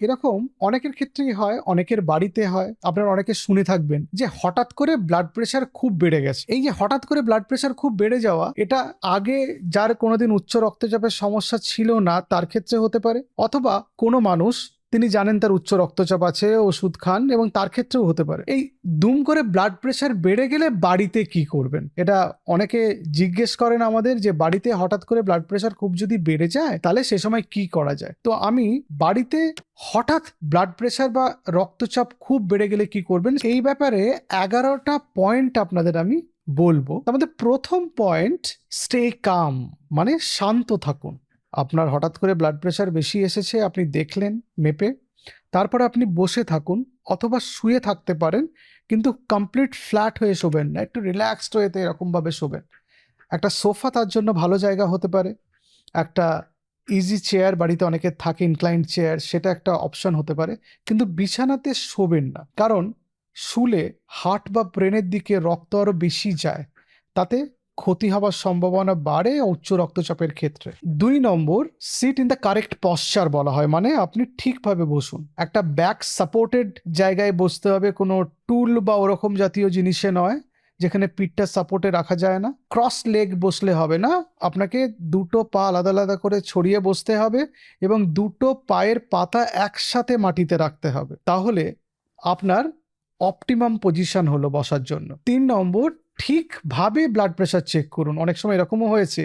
এরকম অনেকের ক্ষেত্রেই হয়, অনেকের বাড়িতে হয়। আপনারা অনেকে শুনে থাকবেন যে হঠাৎ করে ব্লাড প্রেশার খুব বেড়ে গেছে। এই যে হঠাৎ করে ব্লাড প্রেশার খুব বেড়ে যাওয়া, এটা আগে যার কোনোদিন উচ্চ রক্তচাপের সমস্যা ছিল না তার ক্ষেত্রে হতে পারে, অথবা কোনো মানুষ তিনি জানেন তার উচ্চ রক্তচাপ আছে, ওষুধ খান, এবং তার ক্ষেত্রেও হতে পারে। এই দুম করে ব্লাড প্রেশার বেড়ে গেলে বাড়িতে কি করবেন, এটা অনেকে জিজ্ঞেস করেন আমাদের, যে বাড়িতে হঠাৎ করে ব্লাড প্রেশার খুব যদি বেড়ে যায় তাহলে সে সময় কি করা যায়। তো আমি বাড়িতে হঠাৎ ব্লাড প্রেশার বা রক্তচাপ খুব বেড়ে গেলে কি করবেন এই ব্যাপারে 11টা পয়েন্ট আপনাদের আমি বলবো। আমাদের প্রথম পয়েন্ট, স্টে কাম, মানে শান্ত থাকুন। আপনার হঠাৎ করে ব্লাড প্রেশার বেশি এসেছে, আপনি দেখলেন মেপে, তারপরে আপনি বসে থাকুন অথবা শুয়ে থাকতে পারেন, কিন্তু কমপ্লিট ফ্ল্যাট হয়ে শোবেন না, একটু রিল্যাক্সড হয়েতে এরকমভাবে শোবেন। একটা সোফা তার জন্য ভালো জায়গা হতে পারে, একটা ইজি চেয়ার, বাড়িতে অনেকের থাকে ইনক্লাইন্ড চেয়ার, সেটা একটা অপশন হতে পারে। কিন্তু বিছানাতে শোবেন না, কারণ শুলে হার্ট বা ব্রেনের দিকে রক্ত আরো বেশি যায়, তাতে ক্ষতি হওয়ার সম্ভাবনা বাড়ে উচ্চ রক্তচাপের ক্ষেত্রে। 2 নম্বর, sit in the correct posture বলা হয়, মানে আপনি ঠিকভাবে বসুন। একটা ব্যাক সাপোর্টেড জায়গায় বসতে হবে, কোনো টুল বা ওরকম জাতীয় জিনিসে নয় যেখানে পিঠটা সাপোর্টে রাখা যায় না। ক্রস লেগ বসলে হবে না, আপনাকে দুটো পা আলাদা আলাদা করে ছড়িয়ে বসতে হবে এবং দুটো পায়ের পাতা একসাথে মাটিতে রাখতে হবে, তাহলে আপনার অপটিমাম পজিশন হলো বসার জন্য। 3 নম্বর, ঠিকভাবে ব্লাড প্রেশার চেক করুন। অনেক সময় এরকমও হয়েছে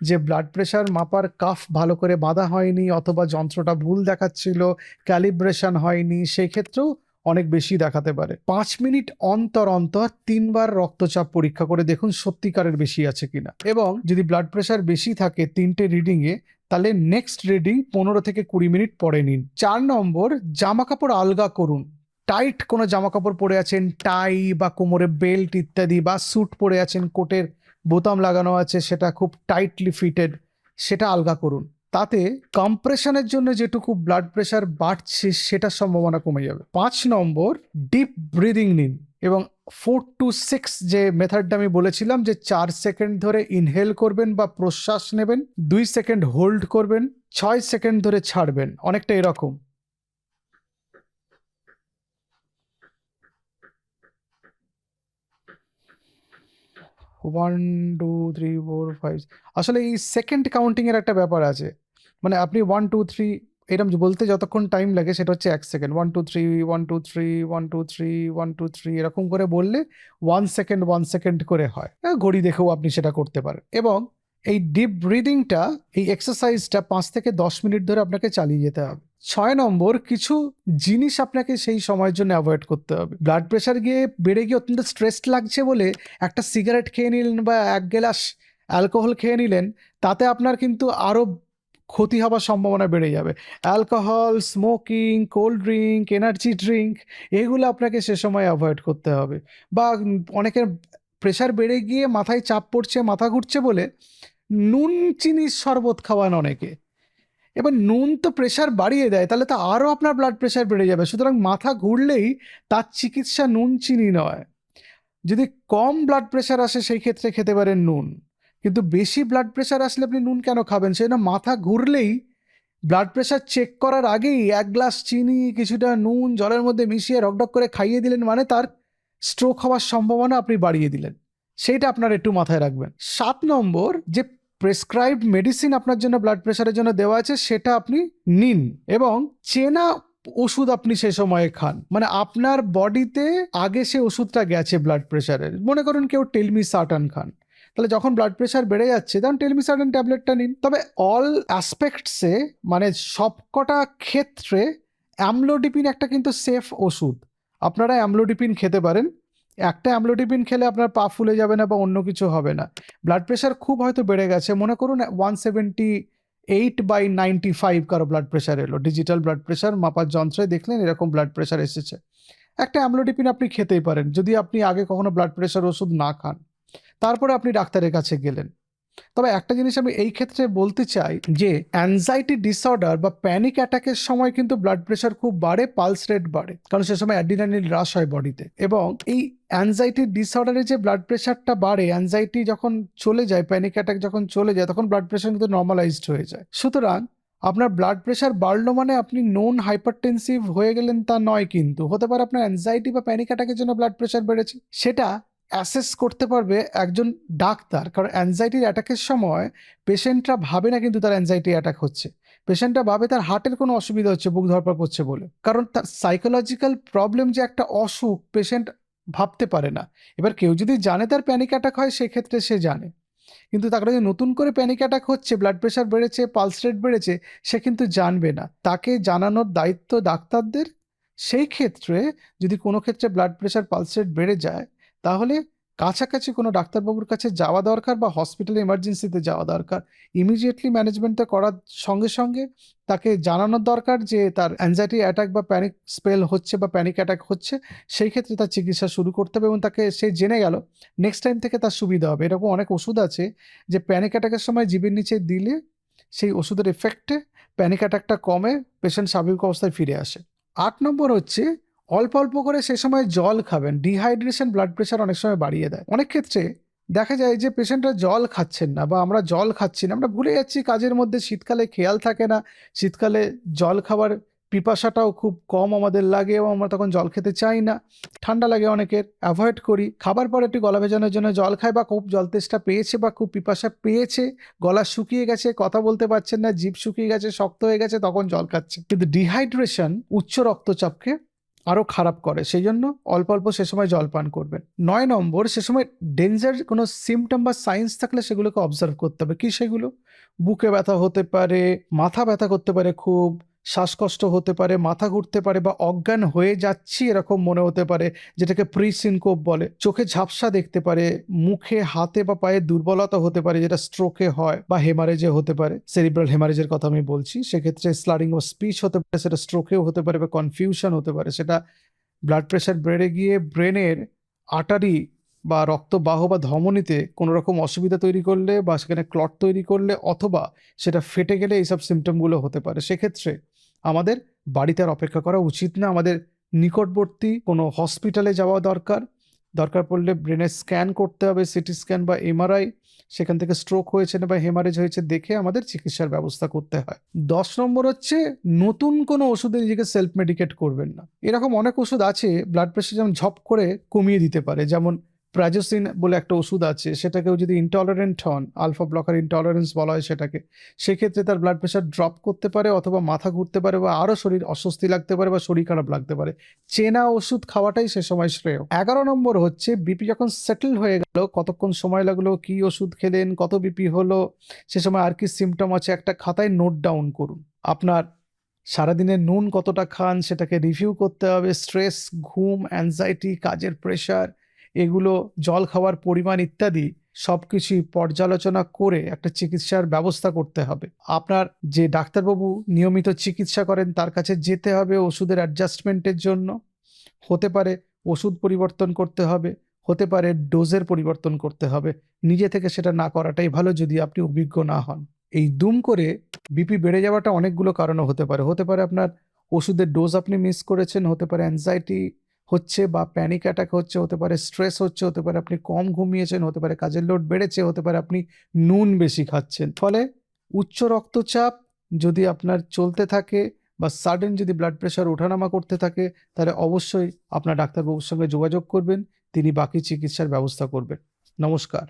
যে ব্লাড প্রেশার মাপার কাফ ভালো করে বাঁধা হয়নি, অথবা যন্ত্রটা ভুল দেখাচ্ছিল, ক্যালিব্রেশন হয়নি, সেই ক্ষেত্রেও অনেক বেশি দেখাতে পারে। 5 মিনিট অন্তর অন্তর 3বার রক্তচাপ পরীক্ষা করে দেখুন সত্যিকারের বেশি আছে কিনা, এবং যদি ব্লাড প্রেশার বেশি থাকে 3টে রিডিংয়ে, তাহলে নেক্সট রিডিং 15 থেকে 20 মিনিট পরে নিন। 4 নম্বর, জামা কাপড় আলগা করুন। টাইট কোনো জামা কাপড় পরে আছেন, টাই বা কোমরে বেল্ট ইত্যাদি, বা স্যুট পরে আছেন, কোটের বোতাম লাগানো আছে, সেটা খুব টাইটলি ফিটেড, সেটা আলগা করুন। তাতে কম্প্রেশনের জন্য যেটুকু ব্লাড প্রেশার বাড়ছে সেটার সম্ভাবনা কমে যাবে। 5 নম্বর, ডিপ ব্রিদিং নিন, এবং 4 to 6 যে মেথডটা আমি বলেছিলাম, যে 4 সেকেন্ড ধরে ইনহেল করবেন বা প্রশ্বাস নেবেন, 2 সেকেন্ড হোল্ড করবেন, 6 সেকেন্ড ধরে ছাড়বেন, অনেকটা এরকম। 1 2 3 4 5, আসলে এই সেকেন্ড কাউন্টিং এর একটা ব্যাপার আছে, মানে আপনি 1 2 3 এরকম বলতে যতক্ষণ টাইম লাগে সেটা হচ্ছে 1 সেকেন্ড। 1 2 3 1 2 3 1 2 3 1 2 3 এরকম করে বললে 1 সেকেন্ড 1 সেকেন্ড করে হয়। ঘড়ি দেখেও আপনি সেটা করতে পারেন। এবং এই ডিপ ব্রিদিংটা, এই এক্সারসাইজটা 5 থেকে 10 মিনিট ধরে আপনাকে চালিয়ে যেতে হবে। 6 নম্বর, কিছু জিনিস আপনাকে সেই সময়ের জন্য অ্যাভয়েড করতে হবে। ব্লাড প্রেশার গিয়ে বেড়ে গিয়ে অত্যন্ত স্ট্রেসড লাগছে বলে একটা সিগারেট খেয়ে নিলেন বা 1 গ্লাস অ্যালকোহল খেয়ে নিলেন, তাতে আপনার কিন্তু আরো ক্ষতি হওয়ার সম্ভাবনা বেড়ে যাবে। Alcohol, smoking, cold drink, energy drink, এগুলো আপনাকে সে সময় অ্যাভয়েড করতে হবে। বা অনেকের প্রেশার বেড়ে গিয়ে মাথায় চাপ পড়ছে, মাথা ঘুরছে বলে নুন চিনির শরবত খাওয়ান অনেকে। এবার নুন তো প্রেশার বাড়িয়ে দেয়, তাহলে তো আরও আপনার ব্লাড প্রেশার বেড়ে যাবে। সুতরাং মাথা ঘুরলেই তার চিকিৎসা নুন চিনি নয়। যদি কম ব্লাড প্রেশার আসে সেই ক্ষেত্রে খেতে পারেন নুন, কিন্তু বেশি ব্লাড প্রেশার আসলে আপনি নুন কেন খাবেন? সেই জন্য মাথা ঘুরলেই ব্লাড প্রেশার চেক করার আগেই 1 গ্লাস চিনি, কিছুটা নুন জলের মধ্যে মিশিয়ে রকডক করে খাইয়ে দিলেন, মানে তার স্ট্রোক হওয়ার সম্ভাবনা আপনি বাড়িয়ে দিলেন। সেইটা আপনার একটু মাথায় রাখবেন। 7 নম্বর, যে প্রেসক্রাইবড মেডিসিন আপনার জন্য ব্লাড প্রেশারের জন্য দেওয়া আছে সেটা আপনি নিন, এবং চেনা ওষুধ আপনি সে সময়ে খান, মানে আপনার বডিতে আগে সে ওষুধটা গেছে ব্লাড প্রেশারের। মনে করুন কেউ টেলমিসার্টান খান, তাহলে যখন ব্লাড প্রেশার বেড়ে যাচ্ছে তখন টেলমিসার্টান ট্যাবলেটটা নিন। তবে অল অ্যাসপেক্টসে, মানে সবকটা ক্ষেত্রে অ্যামলোডিপিন একটা কিন্তু সেফ ওষুধ। আপনারা অ্যামলোডিপিন খেতে পারেন। একটা অ্যামলোডিপিন খেলে আপনার পা ফুলে যাবে না বা অন্য কিছু হবে না। ব্লাড প্রেশার খুব হয়তো বেড়ে গেছে, মনে করুন 178/95 কারো ব্লাড প্রেশার এলো, ডিজিটাল ব্লাড প্রেশার মাপার যন্ত্রে দেখলেন এরকম ব্লাড প্রেশার এসেছে, একটা অ্যামলোডিপিন আপনি খেতেই পারেন যদি আপনি আগে কখনো ব্লাড প্রেশার ওষুধ না খান। তারপরে আপনি ডাক্তারের কাছে গেলেন। তবে একটা জিনিস আমি এই ক্ষেত্রে বলতে চাই, যে অ্যাংজাইটি ডিসঅর্ডার বা প্যানিক অ্যাটাকের সময় কিন্তু ব্লাড প্রেশার খুব বাড়ে, পালস রেট বাড়ে, কারণ সে সময় অ্যাড্রিনালিন হ্রাস হয় বডিতে। এবং এই অ্যাংজাইটি ডিসঅর্ডারে যে ব্লাড প্রেশারটা বাড়ে, অ্যাংজাইটি যখন চলে যায়, প্যানিক অ্যাটাক যখন চলে যায়, তখন ব্লাড প্রেশার কিন্তু নর্মালাইজড হয়ে যায়। সুতরাং আপনার ব্লাড প্রেশার বাড়লো মানে আপনি নোন হাইপারটেনসিভ হয়ে গেলেন তা নয়, কিন্তু হতে পারে আপনার অ্যাংজাইটি বা প্যানিক অ্যাটাকের জন্য ব্লাড প্রেশার বেড়েছে। সেটা অ্যাসেস করতে পারবে একজন ডাক্তার, কারণ অ্যাংজাইটির অ্যাটাকের সময় পেশেন্টরা ভাবে না কিন্তু তার অ্যাংজাইটি অ্যাটাক হচ্ছে, পেশেন্টরা ভাবে তার হার্টের কোনো অসুবিধা হচ্ছে, বুক ধরপড় করছে বলে, কারণ তার সাইকোলজিক্যাল প্রবলেম যে একটা অসুখ পেশেন্ট ভাবতে পারে না। এবার কেউ যদি জানে তার প্যানিক অ্যাটাক হয় সেক্ষেত্রে সে জানে, কিন্তু তাকে যে নতুন করে প্যানিক অ্যাটাক হচ্ছে, ব্লাড প্রেশার বেড়েছে, পালস রেট বেড়েছে, সে কিন্তু জানবে না, তাকে জানানোর দায়িত্ব ডাক্তারদের। সেই ক্ষেত্রে যদি কোনো ক্ষেত্রে ব্লাড প্রেশার পালস রেট বেড়ে যায়, তাহলে কাছাকাছি কোনো ডাক্তারবাবুর কাছে যাওয়া দরকার বা হসপিটালে এমার্জেন্সিতে যাওয়া দরকার। ইমিডিয়েটলি ম্যানেজমেন্টটা করার সঙ্গে সঙ্গে তাকে জানানোর দরকার যে তার অ্যাংজাইটি অ্যাটাক বা প্যানিক স্পেল হচ্ছে বা প্যানিক অ্যাটাক হচ্ছে, সেই ক্ষেত্রে তার চিকিৎসা শুরু করতে হবে এবং তাকে সে জেনে গেল, নেক্সট টাইম থেকে তার সুবিধা হবে। এরকম অনেক ওষুধ আছে যে প্যানিক অ্যাটাকের সময় জিভের নিচে দিলে সেই ওষুধের এফেক্টে প্যানিক অ্যাটাকটা কমে, পেশেন্ট স্বাভাবিক অবস্থায় ফিরে আসে। 8 নম্বর হচ্ছে অল্প অল্প করে সে সময় জল খাবেন। ডিহাইড্রেশন ব্লাড প্রেশার অনেক সময় বাড়িয়ে দেয়। অনেক ক্ষেত্রে দেখা যায় যে পেশেন্টরা জল খাচ্ছেন না বা আমরা জল খাচ্ছি না, আমরা ভুলে যাচ্ছি কাজের মধ্যে, শীতকালে খেয়াল থাকে না, শীতকালে জল খাবার পিপাসাটাও খুব কম আমাদের লাগে এবং আমরা তখন জল খেতে চাই না, ঠান্ডা লাগে অনেকের, অ্যাভয়েড করি। খাবার পরে একটু গলা ভেজানোর জন্য জল খায় বা খুব জল তেষ্টা পেয়েছে বা খুব পিপাসা পেয়েছে, গলা শুকিয়ে গেছে, কথা বলতে পারছেন না, জিভ শুকিয়ে গেছে, শক্ত হয়ে গেছে, তখন জল খাচ্ছে। কিন্তু ডিহাইড্রেশন উচ্চ রক্তচাপকে আরও খারাপ করে, সেই জন্য অল্প অল্প সে সময় জল পান করবেন। 9 নম্বর, সে সময় ডেঞ্জার কোনো সিমটম বা সাইন্স থাকলে সেগুলোকে অবজার্ভ করতে হবে। কি সেগুলো? বুকে ব্যথা হতে পারে, মাথা ব্যথা করতে পারে, খুব শ্বাসকষ্ট হতে পারে, মাথা ঘুরতে পারে বা অজ্ঞান হয়ে যাচ্ছি এরকম মনে হতে পারে, যেটাকে প্রিসিনকোপ বলে। চোখে ঝাপসা দেখতে পারে, মুখে হাতে বা পায়ে দুর্বলতা হতে পারে, যেটা স্ট্রোকে হয় বা হেমারেজে হতে পারে, সেরিব্রাল হেমারেজের কথা আমি বলছি। সেক্ষেত্রে স্লারিং অফ স্পিচ হতে পারে, সেটা স্ট্রোকেও হতে পারে, বা কনফিউশন হতে পারে, সেটা ব্লাড প্রেশার বেড়ে গিয়ে ব্রেনের আর্টারি বা রক্তবাহ বা ধমনীতে কোনো রকম অসুবিধা তৈরি করলে বা সেখানে ক্লট তৈরি করলে অথবা সেটা ফেটে গেলে এইসব সিমটমগুলো হতে পারে। সেক্ষেত্রে আমাদের বাড়িতে আর অপেক্ষা করা উচিত না, আমাদের নিকটবর্তী কোনো হসপিটালে যাওয়া দরকার। দরকার পড়লে ব্রেনের স্ক্যান করতে হবে, সিটি স্ক্যান বা এমআরআই, সেখান থেকে স্ট্রোক হয়েছে না বা হেমারেজ হয়েছে দেখে আমাদের চিকিৎসার ব্যবস্থা করতে হয়। 10 নম্বর হচ্ছে নতুন কোনো ওষুধে নিজেকে সেলফ মেডিকেট করবেন না। এরকম অনেক ওষুধ আছে ব্লাড প্রেশার যেমন ঝপ করে কমিয়ে দিতে পারে, যেমন প্রাজোসিন বলে একটা ওষুধ আছে, সেটাকেও যদি ইনটলারেন্ট হন, আলফা ব্লকার ইনটলারেন্স বলা হয় সেটাকে, সেক্ষেত্রে তার ব্লাড প্রেশার ড্রপ করতে পারে অথবা মাথা ঘুরতে পারে বা আরও শরীর অস্বস্তি লাগতে পারে বা শরীর খারাপ লাগতে পারে। চেনা ওষুধ খাওয়াটাই সে সময় শ্রেয়। 11 নম্বর হচ্ছে বিপি যখন সেটেল হয়ে গেল, কতক্ষণ সময় লাগলো, কি ওষুধ খেলেন, কত বিপি হলো, সে সময় আর কি সিমটম আছে, একটা খাতায় নোট ডাউন করুন। আপনার সারাদিনে নুন কতটা খান সেটাকে রিভিউ করতে হবে। স্ট্রেস, ঘুম, অ্যাংজাইটি, কাজের প্রেশার, এগুলো, জল খাওয়ার পরিমাণ ইত্যাদি সব কিছুই পর্যালোচনা করে একটা চিকিৎসার ব্যবস্থা করতে হবে। আপনার যে ডাক্তারবাবু নিয়মিত চিকিৎসা করেন তার কাছে যেতে হবে ওষুধের অ্যাডজাস্টমেন্টের জন্য। হতে পারে ওষুধ পরিবর্তন করতে হবে, হতে পারে ডোজের পরিবর্তন করতে হবে। নিজে থেকে সেটা না করাটাই ভালো যদি আপনি অভিজ্ঞ না হন। এই দুম করে বিপি বেড়ে যাওয়াটা অনেকগুলো কারণও হতে পারে। হতে পারে আপনার ওষুধের ডোজ আপনি মিস করেছেন, হতে পারে অ্যাংজাইটি হচ্ছে বা প্যানিক অ্যাটাক হচ্ছে, হতে পারে স্ট্রেস হচ্ছে, হতে পারে আপনি কম ঘুমিয়েছেন, হতে পারে কাজের লোড বেড়েছে, হতে পারে আপনি নুন বেশি খাচ্ছেন। ফলে উচ্চ রক্তচাপ যদি আপনার চলতে থাকে বা সাডেন যদি ব্লাড প্রেশার ওঠানামা করতে থাকে, তাহলে অবশ্যই আপনার ডাক্তারবাবুর সঙ্গে যোগাযোগ করবেন, তিনি বাকি চিকিৎসার ব্যবস্থা করবেন। নমস্কার।